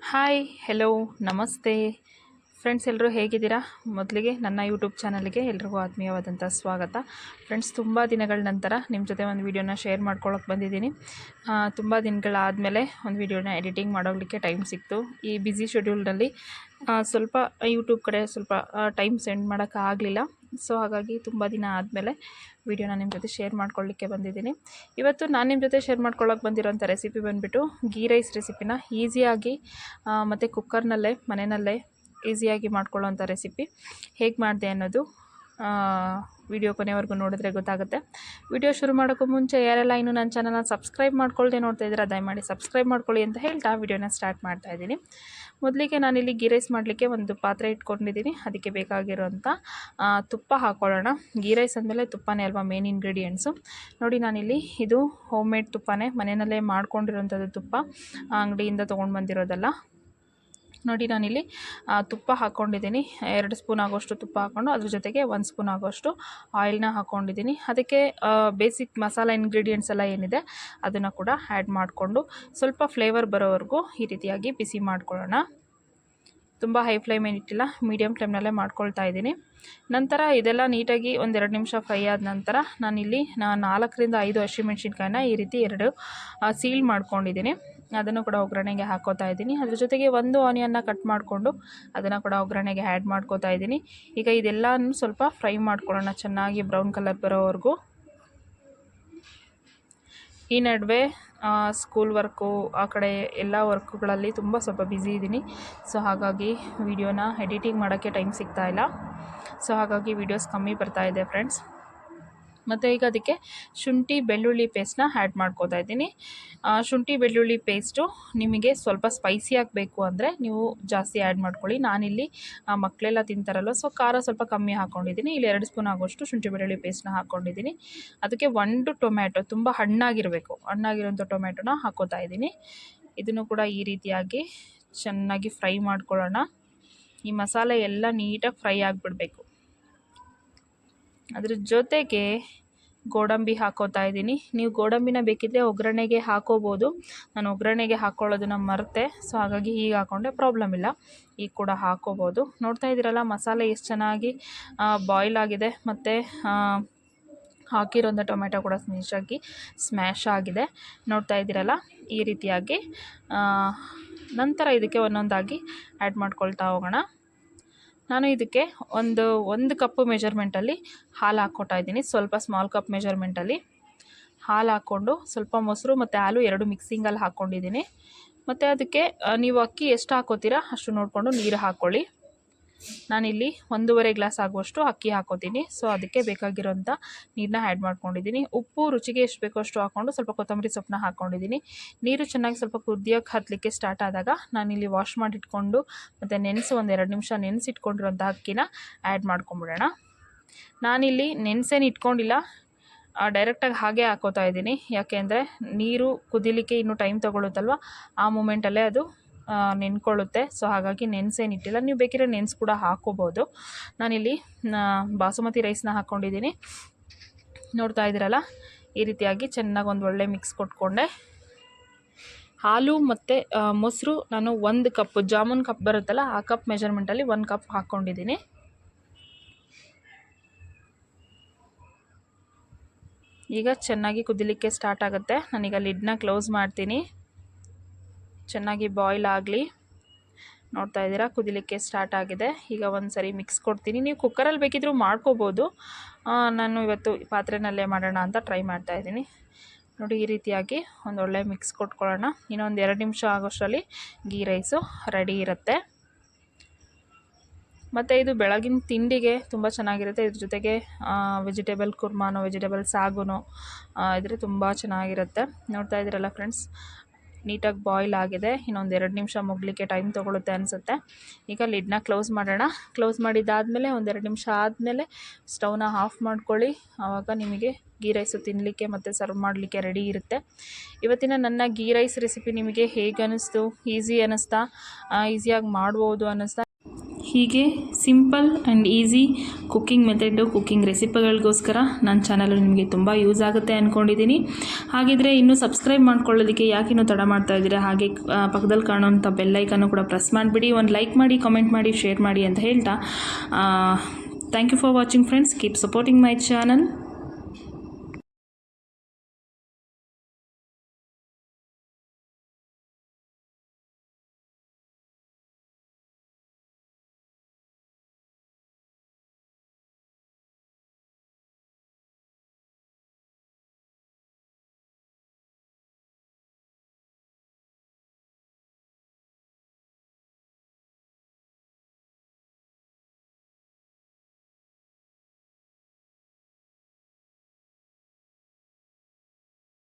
Hi hello ನಮಸ್ತೆ friends, ಎಲ್ಲರೂ ಹೇಗಿದ್ದೀರಾ? ಮೊದಲಿಗೆ ನನ್ನ ಯೂಟ್ಯೂಬ್ ಚಾನಲ್ಗೆ ಎಲ್ರಿಗೂ ಆತ್ಮೀಯವಾದಂಥ ಸ್ವಾಗತ. ಫ್ರೆಂಡ್ಸ್, ತುಂಬ ದಿನಗಳ ನಂತರ ನಿಮ್ಮ ಜೊತೆ ಒಂದು ವೀಡಿಯೋನ ಶೇರ್ ಮಾಡ್ಕೊಳ್ಳೋಕೆ ಬಂದಿದ್ದೀನಿ. ತುಂಬ ದಿನಗಳಾದಮೇಲೆ ಒಂದು ವೀಡಿಯೋನ ಎಡಿಟಿಂಗ್ ಮಾಡೋಕ್ಕೆ ಟೈಮ್ ಸಿಕ್ತು. ಈ ಬ್ಯುಸಿ ಶೆಡ್ಯೂಲ್ನಲ್ಲಿ ಸ್ವಲ್ಪ ಯೂಟ್ಯೂಬ್ ಕಡೆ ಸ್ವಲ್ಪ ಟೈಮ್ ಸೆಂಡ್ ಮಾಡೋಕ್ಕಾಗಲಿಲ್ಲ. ಸೊ ಹಾಗಾಗಿ ತುಂಬ ದಿನ ಆದಮೇಲೆ ವೀಡಿಯೋನ ನಿಮ್ಮ ಜೊತೆ ಶೇರ್ ಮಾಡ್ಕೊಳ್ಳಿಕ್ಕೆ ಬಂದಿದ್ದೀನಿ. ಇವತ್ತು ನಾನು ನಿಮ್ಮ ಜೊತೆ ಶೇರ್ ಮಾಡ್ಕೊಳ್ಳೋಕೆ ಬಂದಿರೋಂಥ ರೆಸಿಪಿ ಬಂದುಬಿಟ್ಟು ಗೀ ರೈಸ್ ರೆಸಿಪಿನ ಈಸಿಯಾಗಿ ಮತ್ತು ಕುಕ್ಕರ್ನಲ್ಲೇ ಮನೆಯಲ್ಲೇ ಈಸಿಯಾಗಿ ಮಾಡ್ಕೊಳ್ಳೋವಂಥ ರೆಸಿಪಿ ಹೇಗೆ ಮಾಡಿದೆ ಅನ್ನೋದು ವಿಡಿಯೋ ಕೊನೆವರೆಗೂ ನೋಡಿದ್ರೆ ಗೊತ್ತಾಗುತ್ತೆ. ವಿಡಿಯೋ ಶುರು ಮಾಡೋಕ್ಕೂ ಮುಂಚೆ ಯಾರೆಲ್ಲ ಇನ್ನೂ ನನ್ನ ಚಾನಲ್ನ ಸಬ್ಸ್ಕ್ರೈಬ್ ಮಾಡ್ಕೊಳ್ದೆ ನೋಡ್ತಾ ಇದ್ದೀರಾ, ದಯಮಾಡಿ ಸಬ್ಸ್ಕ್ರೈಬ್ ಮಾಡ್ಕೊಳ್ಳಿ ಅಂತ ಹೇಳ್ತಾ ವಿಡಿಯೋನ ಸ್ಟಾರ್ಟ್ ಮಾಡ್ತಾಯಿದ್ದೀನಿ. ಮೊದಲಿಗೆ ನಾನಿಲ್ಲಿ ಗೀ ರೈಸ್ ಮಾಡಲಿಕ್ಕೆ ಒಂದು ಪಾತ್ರೆ ಇಟ್ಕೊಂಡಿದ್ದೀನಿ. ಅದಕ್ಕೆ ಬೇಕಾಗಿರೋಂಥ ತುಪ್ಪ ಹಾಕ್ಕೊಳ್ಳೋಣ. ಗೀ ರೈಸ್ ಅಂದಮೇಲೆ ತುಪ್ಪನೇ ಅಲ್ವಾ ಮೇನ್ ಇಂಗ್ರೀಡಿಯೆಂಟ್ಸು. ನೋಡಿ, ನಾನಿಲ್ಲಿ ಇದು ಹೋಮ್ ಮೇಡ್ ತುಪ್ಪನೇ, ಮನೆಯಲ್ಲೇ ಮಾಡ್ಕೊಂಡಿರೋಂಥದ್ದು ತುಪ್ಪ, ಅಂಗಡಿಯಿಂದ ತೊಗೊಂಡು ಬಂದಿರೋದಲ್ಲ. ನೋಡಿ, ನಾನಿಲ್ಲಿ ತುಪ್ಪ ಹಾಕ್ಕೊಂಡಿದ್ದೀನಿ. 2 ಸ್ಪೂನ್ ಆಗೋಷ್ಟು ತುಪ್ಪ ಹಾಕ್ಕೊಂಡು ಅದ್ರ ಜೊತೆಗೆ 1 ಸ್ಪೂನ್ ಆಗೋಷ್ಟು ಆಯಿಲ್ನ ಹಾಕ್ಕೊಂಡಿದ್ದೀನಿ. ಅದಕ್ಕೆ ಬೇಸಿಕ್ ಮಸಾಲ ಇಂಗ್ರೀಡಿಯೆಂಟ್ಸ್ ಎಲ್ಲ ಏನಿದೆ ಅದನ್ನು ಕೂಡ ಆ್ಯಡ್ ಮಾಡಿಕೊಂಡು ಸ್ವಲ್ಪ ಫ್ಲೇವರ್ ಬರೋವರೆಗೂ ಈ ರೀತಿಯಾಗಿ ಬಿಸಿ ಮಾಡ್ಕೊಳ್ಳೋಣ. ತುಂಬ ಹೈ ಫ್ಲೇಮ್ ಏನಿಟ್ಟಿಲ್ಲ, ಮೀಡಿಯಮ್ ಫ್ಲೇಮ್ನಲ್ಲೇ ಮಾಡ್ಕೊಳ್ತಾ ಇದ್ದೀನಿ. ನಂತರ ಇದೆಲ್ಲ ನೀಟಾಗಿ 1-2 ನಿಮಿಷ ಫ್ರೈ ಆದ ನಂತರ ನಾನಿಲ್ಲಿ 4ರಿಂದ 5 ಹಸಿಮೆಣ್ಸಿನ್ಕಾಯಿನ ಈ ರೀತಿ 2 ಸೀಲ್ ಮಾಡ್ಕೊಂಡಿದ್ದೀನಿ. ಅದನ್ನು ಕೂಡ ಒಗ್ಗರಣೆಗೆ ಹಾಕೋತಾ ಇದ್ದೀನಿ. ಅದ್ರ ಜೊತೆಗೆ 1 ಆನಿಯನ್ನ ಕಟ್ ಮಾಡಿಕೊಂಡು ಅದನ್ನು ಕೂಡ ಒಗ್ಗರಣೆಗೆ ಆ್ಯಡ್ ಮಾಡ್ಕೋತಾ ಇದ್ದೀನಿ. ಈಗ ಇದೆಲ್ಲನೂ ಸ್ವಲ್ಪ ಫ್ರೈ ಮಾಡ್ಕೊಳ್ಳೋಣ, ಚೆನ್ನಾಗಿ ಬ್ರೌನ್ ಕಲರ್ ಬರೋವರೆಗೂ. ಈ ನಡುವೆ ಸ್ಕೂಲ್ ವರ್ಕು ಆ ಕಡೆ ಎಲ್ಲ ವರ್ಕುಗಳಲ್ಲಿ ಸ್ವಲ್ಪ ಬ್ಯುಸಿ ಇದ್ದೀನಿ. ಸೊ ಹಾಗಾಗಿ ವಿಡಿಯೋನ ಎಡಿಟಿಂಗ್ ಮಾಡೋಕ್ಕೆ ಟೈಮ್ ಸಿಗ್ತಾಯಿಲ್ಲ. ಸೊ ಹಾಗಾಗಿ ವೀಡಿಯೋಸ್ ಕಮ್ಮಿ ಬರ್ತಾಯಿದೆ ಫ್ರೆಂಡ್ಸ್. ಮತ್ತು ಈಗ ಅದಕ್ಕೆ ಶುಂಠಿ ಬೆಳ್ಳುಳ್ಳಿ ಪೇಸ್ಟ್ನ ಆ್ಯಡ್ ಮಾಡ್ಕೋತಾ ಇದ್ದೀನಿ. ಶುಂಠಿ ಬೆಳ್ಳುಳ್ಳಿ ಪೇಸ್ಟು ನಿಮಗೆ ಸ್ವಲ್ಪ ಸ್ಪೈಸಿಯಾಗಿ ಬೇಕು ಅಂದರೆ ನೀವು ಜಾಸ್ತಿ ಆ್ಯಡ್ ಮಾಡ್ಕೊಳ್ಳಿ. ನಾನಿಲ್ಲಿ ಮಕ್ಕಳೆಲ್ಲ ತಿಂತಾರಲ್ವ, ಸೊ ಖಾರ ಸ್ವಲ್ಪ ಕಮ್ಮಿ ಹಾಕ್ಕೊಂಡಿದ್ದೀನಿ. ಇಲ್ಲಿ 2 ಸ್ಪೂನ್ ಆಗೋಷ್ಟು ಶುಂಠಿ ಬೆಳ್ಳುಳ್ಳಿ ಪೇಸ್ಟ್ನ ಹಾಕ್ಕೊಂಡಿದ್ದೀನಿ. ಅದಕ್ಕೆ 1 ಟೊಮ್ಯಾಟೊ, ತುಂಬ ಹಣ್ಣಾಗಿರೋಂಥ ಟೊಮ್ಯಾಟೊನ ಹಾಕೋತಾ ಇದ್ದೀನಿ. ಇದನ್ನು ಕೂಡ ಈ ರೀತಿಯಾಗಿ ಚೆನ್ನಾಗಿ ಫ್ರೈ ಮಾಡ್ಕೊಳ್ಳೋಣ. ಈ ಮಸಾಲೆ ಎಲ್ಲ ನೀಟಾಗಿ ಫ್ರೈ ಆಗಿಬಿಡಬೇಕು. ಅದ್ರ ಜೊತೆಗೆ ಗೋಡಂಬಿ ಹಾಕೋತಾ ಇದ್ದೀನಿ. ನೀವು ಗೋಡಂಬಿನ ಬೇಕಿದ್ದರೆ ಒಗ್ಗರಣೆಗೆ ಹಾಕೋಬೋದು. ನಾನು ಒಗ್ಗರಣೆಗೆ ಹಾಕ್ಕೊಳ್ಳೋದನ್ನು ಮರೆತೆ, ಸೊ ಹಾಗಾಗಿ ಈಗ ಹಾಕ್ಕೊಂಡೆ, ಪ್ರಾಬ್ಲಮ್ ಇಲ್ಲ, ಈಗ ಕೂಡ ಹಾಕೋಬೋದು. ನೋಡ್ತಾ ಇದ್ದೀರಲ್ಲ ಮಸಾಲೆ ಎಷ್ಟು ಚೆನ್ನಾಗಿ ಬಾಯ್ಲ್ ಆಗಿದೆ, ಮತ್ತು ಹಾಕಿರೋಂಥ ಟೊಮೆಟೊ ಕೂಡ ನೀಟಾಗಿ ಸ್ಮ್ಯಾಶ್ ಆಗಿದೆ. ನೋಡ್ತಾ ಇದ್ದೀರಲ್ಲ ಈ ರೀತಿಯಾಗಿ. ನಂತರ ಇದಕ್ಕೆ ಒಂದೊಂದಾಗಿ ಆ್ಯಡ್ ಮಾಡ್ಕೊಳ್ತಾ ಹೋಗೋಣ. ನಾನು ಇದಕ್ಕೆ ಒಂದು ಕಪ್ಪು ಮೆಜರ್ಮೆಂಟಲ್ಲಿ ಹಾಲು ಹಾಕ್ಕೊತಾ ಇದ್ದೀನಿ. ಸ್ವಲ್ಪ ಸ್ಮಾಲ್ ಕಪ್ ಮೆಜರ್ಮೆಂಟಲ್ಲಿ ಹಾಲು ಹಾಕ್ಕೊಂಡು ಸ್ವಲ್ಪ ಮೊಸರು ಮತ್ತು ಹಾಲು 2 ಮಿಕ್ಸಿಂಗಲ್ಲಿ ಹಾಕ್ಕೊಂಡಿದ್ದೀನಿ. ಮತ್ತು ಅದಕ್ಕೆ ನೀವು ಅಕ್ಕಿ ಎಷ್ಟು ಹಾಕೋತೀರಾ ಅಷ್ಟು ನೋಡಿಕೊಂಡು ನೀರು ಹಾಕ್ಕೊಳ್ಳಿ. ನಾನಿಲ್ಲಿ 1.5 ಗ್ಲಾಸ್ ಆಗುವಷ್ಟು ಅಕ್ಕಿ ಹಾಕೋತೀನಿ. ಸೊ ಅದಕ್ಕೆ ಬೇಕಾಗಿರೋಂಥ ನೀರನ್ನ ಆ್ಯಡ್ ಮಾಡ್ಕೊಂಡಿದ್ದೀನಿ. ಉಪ್ಪು ರುಚಿಗೆ ಎಷ್ಟು ಬೇಕೋ ಅಷ್ಟು ಹಾಕ್ಕೊಂಡು ಸ್ವಲ್ಪ ಕೊತ್ತಂಬರಿ ಸೊಪ್ಪನ್ನ ಹಾಕ್ಕೊಂಡಿದ್ದೀನಿ. ನೀರು ಚೆನ್ನಾಗಿ ಸ್ವಲ್ಪ ಕುದಿಯೋಕ್ಕೆ ಹತ್ತಲಿಕ್ಕೆ ಸ್ಟಾರ್ಟ್ ಆದಾಗ ನಾನಿಲ್ಲಿ ವಾಶ್ ಮಾಡಿಟ್ಕೊಂಡು ಮತ್ತು ಒಂದು 2 ನಿಮಿಷ ನೆನೆಸಿಟ್ಕೊಂಡಿರೋಂಥ ಅಕ್ಕಿನ ಆ್ಯಡ್ ಮಾಡ್ಕೊಂಬಿಡೋಣ. ನಾನಿಲ್ಲಿ ನೆನೆಸೇನು ಇಟ್ಕೊಂಡಿಲ್ಲ, ಡೈರೆಕ್ಟಾಗಿ ಹಾಗೆ ಹಾಕೋತಾ ಇದ್ದೀನಿ. ಯಾಕೆ ಅಂದರೆ ನೀರು ಕುದಿಲಿಕ್ಕೆ ಇನ್ನೂ ಟೈಮ್ ತೊಗೊಳುತ್ತಲ್ವ, ಆ ಮೂಮೆಂಟಲ್ಲೇ ಅದು ನೆನ್ಕೊಳ್ಳುತ್ತೆ. ಸೊ ಹಾಗಾಗಿ ನೆನೆಸೇನಿಟ್ಟಿಲ್ಲ, ನೀವು ಬೇಕಿದ್ರೆ ನೆನೆಸಿ ಕೂಡ ಹಾಕೋಬೋದು. ನಾನಿಲ್ಲಿ ಬಾಸುಮತಿ ರೈಸ್ನ ಹಾಕ್ಕೊಂಡಿದ್ದೀನಿ. ನೋಡ್ತಾ ಇದ್ದೀರಲ್ಲ ಈ ರೀತಿಯಾಗಿ ಚೆನ್ನಾಗಿ ಒಂದು ಒಳ್ಳೆ ಮಿಕ್ಸ್ ಕೊಟ್ಕೊಂಡೆ. ಹಾಲು ಮತ್ತು ಮೊಸರು ನಾನು 1 ಕಪ್, ಜಾಮೂನ್ ಕಪ್ ಬರುತ್ತಲ್ಲ ಆ ಕಪ್ ಮೆಜರ್ಮೆಂಟಲ್ಲಿ 1 ಕಪ್ ಹಾಕ್ಕೊಂಡಿದ್ದೀನಿ. ಈಗ ಚೆನ್ನಾಗಿ ಕುದಿಲಿಕ್ಕೆ ಸ್ಟಾರ್ಟ್ ಆಗುತ್ತೆ. ನಾನೀಗ ಲಿಡ್ನ ಕ್ಲೋಸ್ ಮಾಡ್ತೀನಿ, ಚೆನ್ನಾಗಿ ಬಾಯ್ಲ್ ಆಗಲಿ. ನೋಡ್ತಾ ಇದ್ದೀರಾ ಕುದಿಲಿಕ್ಕೆ ಸ್ಟಾರ್ಟ್ ಆಗಿದೆ. ಈಗ ಒಂದು ಸರಿ ಮಿಕ್ಸ್ ಕೊಡ್ತೀನಿ. ನೀವು ಕುಕ್ಕರಲ್ಲಿ ಬೇಕಿದ್ರೂ ಮಾಡ್ಕೋಬೋದು, ನಾನು ಇವತ್ತು ಪಾತ್ರೆನಲ್ಲೇ ಮಾಡೋಣ ಅಂತ ಟ್ರೈ ಮಾಡ್ತಾಯಿದ್ದೀನಿ. ನೋಡಿ ಈ ರೀತಿಯಾಗಿ ಒಂದೊಳ್ಳೆ ಮಿಕ್ಸ್ ಕೊಟ್ಕೊಳ್ಳೋಣ. ಇನ್ನೊಂದು 2 ನಿಮಿಷ ಆಗೋಷ್ಟರಲ್ಲಿ ಗೀ ರೈಸು ರೆಡಿ ಇರುತ್ತೆ. ಮತ್ತು ಇದು ಬೆಳಗಿನ ತಿಂಡಿಗೆ ತುಂಬ ಚೆನ್ನಾಗಿರುತ್ತೆ. ಇದ್ರ ಜೊತೆಗೆ ವೆಜಿಟೇಬಲ್ ಕುರ್ಮಾನೋ ವೆಜಿಟೇಬಲ್ ಸಾಗುನೋ ಇದ್ರೆ ತುಂಬ ಚೆನ್ನಾಗಿರುತ್ತೆ. ನೋಡ್ತಾ ಇದ್ದೀರಲ್ಲ ಫ್ರೆಂಡ್ಸ್, ನೀಟಾಗಿ ಬಾಯ್ಲ್ ಆಗಿದೆ. ಇನ್ನೊಂದು 2 ನಿಮಿಷ ಮುಗಲಿಕ್ಕೆ ಟೈಮ್ ತೊಗೊಳುತ್ತೆ ಅನಿಸುತ್ತೆ. ಈಗ ಲಿಡ್ನ ಕ್ಲೋಸ್ ಮಾಡೋಣ. ಕ್ಲೋಸ್ ಮಾಡಿದ್ದಾದಮೇಲೆ 1-2 ನಿಮಿಷ ಆದಮೇಲೆ ಸ್ಟವ್ನ ಆಫ್ ಮಾಡ್ಕೊಳ್ಳಿ. ಆವಾಗ ನಿಮಗೆ ಗೀ ರೈಸು ತಿನ್ನಲಿಕ್ಕೆ ಮತ್ತು ಸರ್ವ್ ಮಾಡಲಿಕ್ಕೆ ರೆಡಿ ಇರುತ್ತೆ. ಇವತ್ತಿನ ನನ್ನ ಗೀ ರೈಸ್ ರೆಸಿಪಿ ನಿಮಗೆ ಹೇಗೆ ಅನ್ನಿಸ್ತು? ಈಸಿ ಅನ್ನಿಸ್ತಾ? ಈಸಿಯಾಗಿ ಮಾಡ್ಬೋದು ಅನ್ನಿಸ್ತಾ? ಹೀಗೆ simple and easy cooking method, cooking ರೆಸಿಪಿಗಳಿಗೋಸ್ಕರ ನನ್ನ ಚಾನಲು ನಿಮಗೆ ತುಂಬ ಯೂಸ್ ಆಗುತ್ತೆ ಅಂದ್ಕೊಂಡಿದ್ದೀನಿ. ಹಾಗಿದ್ರೆ ಇನ್ನೂ ಸಬ್ಸ್ಕ್ರೈಬ್ ಮಾಡ್ಕೊಳ್ಳೋದಕ್ಕೆ ಯಾಕಿನ್ನೂ ತಡ ಮಾಡ್ತಾ ಇದ್ದೀರಾ? ಹಾಗೆ ಪಕ್ಕದಲ್ಲಿ ಕಾಣೋಂಥ ಬೆಲ್ಲೈಕನ್ನು ಕೂಡ ಪ್ರೆಸ್ ಮಾಡಿಬಿಡಿ. ಒಂದು ಲೈಕ್ ಮಾಡಿ, ಕಾಮೆಂಟ್ ಮಾಡಿ, ಶೇರ್ ಮಾಡಿ ಅಂತ ಹೇಳ್ತಾ thank you for watching friends. Keep supporting my channel.